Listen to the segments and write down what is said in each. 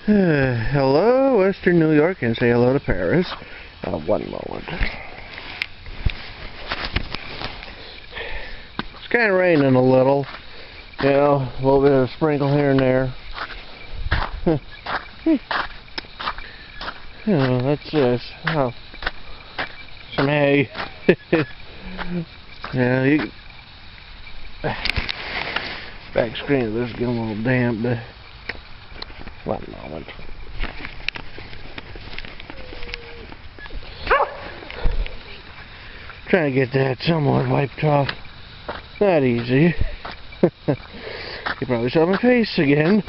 Hello, Western New York, and say hello to Paris. One moment. It's kind of raining a little. You know, a little bit of a sprinkle here and there. That's just some hay. Yeah, you back screen of this is getting a little damp, but one moment. Trying to get that somewhat wiped off. Not easy. You probably saw my face again.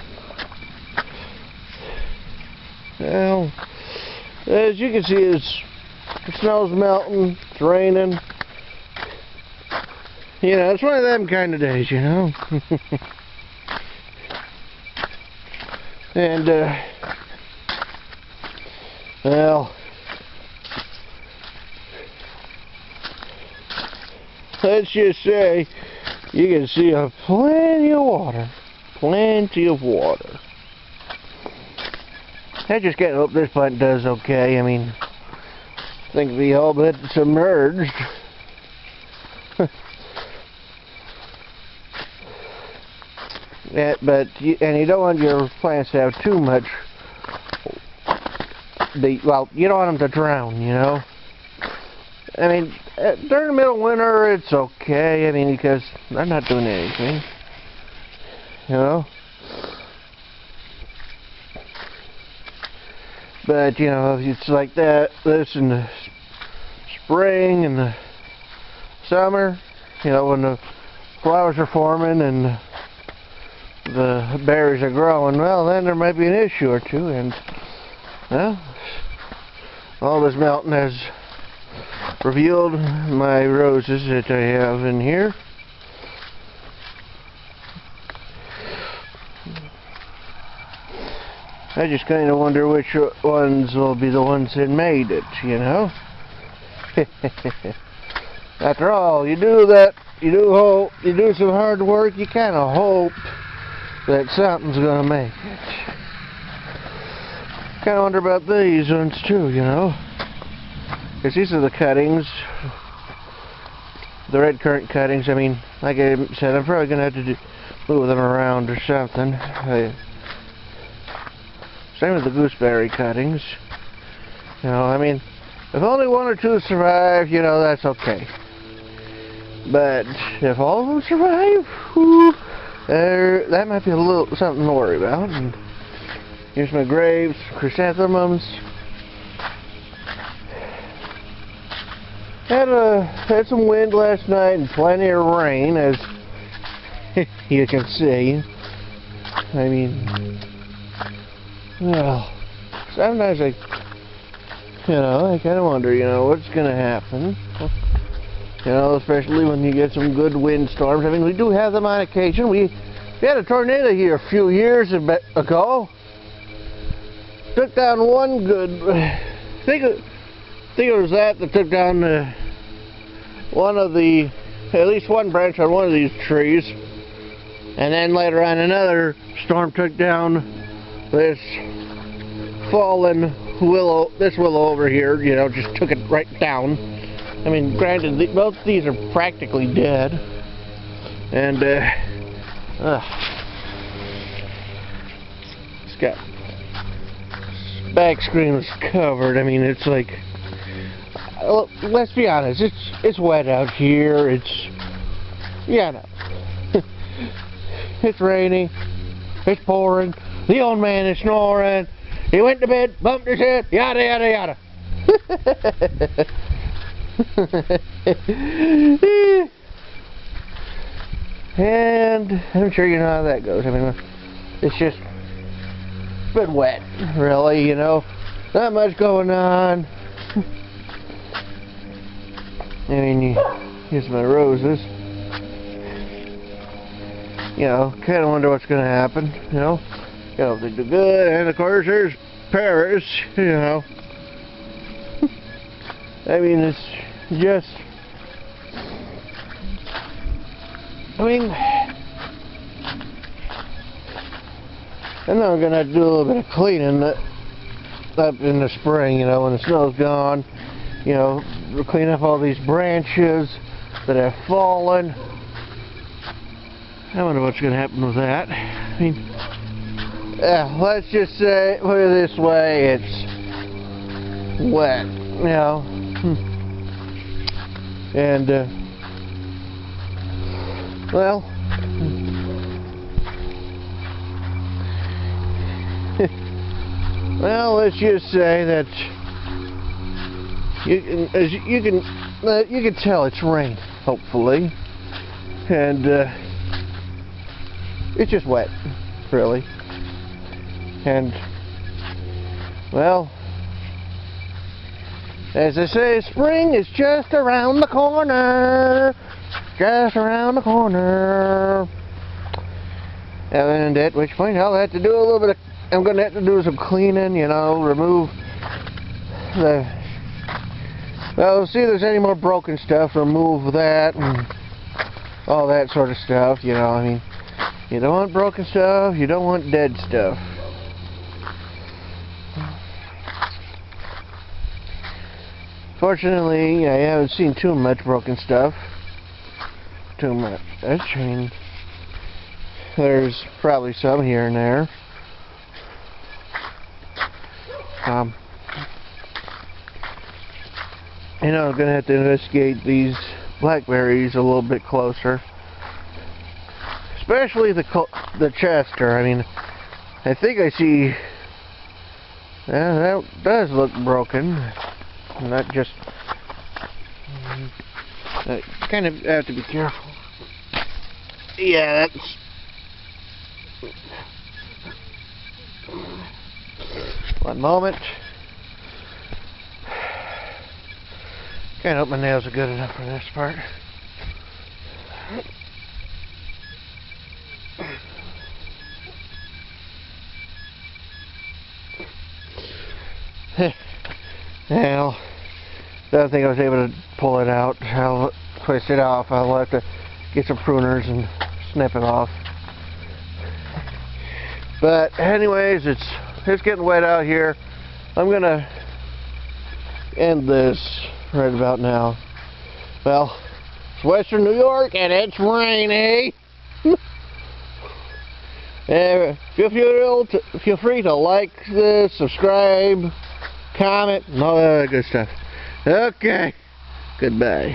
Well, as you can see, the snow's melting, it's raining. You know, it's one of them kind of days, you know. And, well, let's just say you can see plenty of water. Plenty of water. I just can't hope this plant does okay. I mean, I think it'll be all but submerged. Yeah, and you don't want your plants to have too much. Well, you don't want them to drown, you know. I mean, during the middle of winter, it's okay. I mean, because they're not doing anything, you know. But you know, it's like that. This in the spring and the summer, you know, when the flowers are forming and the berries are growing, well, then there might be an issue or two. And well, all this melting has revealed my roses that I have in here. I just kind of wonder which ones will be the ones that made it, you know. After all, you do some hard work, you kind of hope that something's going to make it. Kind of wonder about these ones too, you know. Because these are the cuttings, the red currant cuttings. I mean, like I said, I'm probably going to have to move them around or something. Same with the gooseberry cuttings. You know, I mean, if only one or two survive, you know, that's okay. But if all of them survive, whew, that might be a little something to worry about. And here's my grapes, chrysanthemums. Had some wind last night and plenty of rain, as you can see. I mean, well, sometimes I kind of wonder, you know, what's going to happen. You know, especially when you get some good windstorms. I mean, we do have them on occasion. We had a tornado here a few years ago. Took down one good... I think it was that took down at least one branch on one of these trees. And then later on another storm took down this fallen willow, over here, you know, just took it right down. I mean, granted, both these are practically dead. And, it's got back screen is covered. I mean, it's like, let's be honest, it's wet out here. It's, yeah, no. It's raining. It's pouring. The old man is snoring. He went to bed, bumped his head, yada yada yada. And I'm sure you know how that goes. I mean, it's just been wet, really, you know. Not much going on. I mean, here's my roses. You know, kind of wonder what's going to happen, you know. You know, they do good, and of course there's Paris, you know. I mean, it's just... I mean, And then I'm going to have to do a little bit of cleaning up in the spring, you know, when the snow's gone. You know, we'll clean up all these branches that have fallen. I wonder what's going to happen with that. I mean, let's just say, put it this way, it's wet, you know. And, well, well, let's just say that you can tell it's rain, hopefully, and it's just wet, really. And well, as they say, spring is just around the corner, just around the corner. And at which point I'll have to do a little bit of, I'm going to have to do some cleaning, you know, remove the, well, see if there's any more broken stuff, remove that, and all that sort of stuff, you know. I mean, you don't want broken stuff, you don't want dead stuff. Fortunately, I haven't seen too much broken stuff. Too much. I mean, there's probably some here and there. You know, I'm going to have to investigate these blackberries a little bit closer. Especially the Chester. I mean, I think I see, that does look broken. Not just, kind of have to be careful. Yeah, that's, one moment. Can't hope my nails are good enough for this part. Well, I don't think I was able to pull it out. I'll twist it off. I'll have to get some pruners and snip it off. But anyways, it's getting wet out here. I'm gonna end this right about now. Well, it's Western New York and it's rainy. Feel free to like this, subscribe, comment, and all that other good stuff. Okay, goodbye.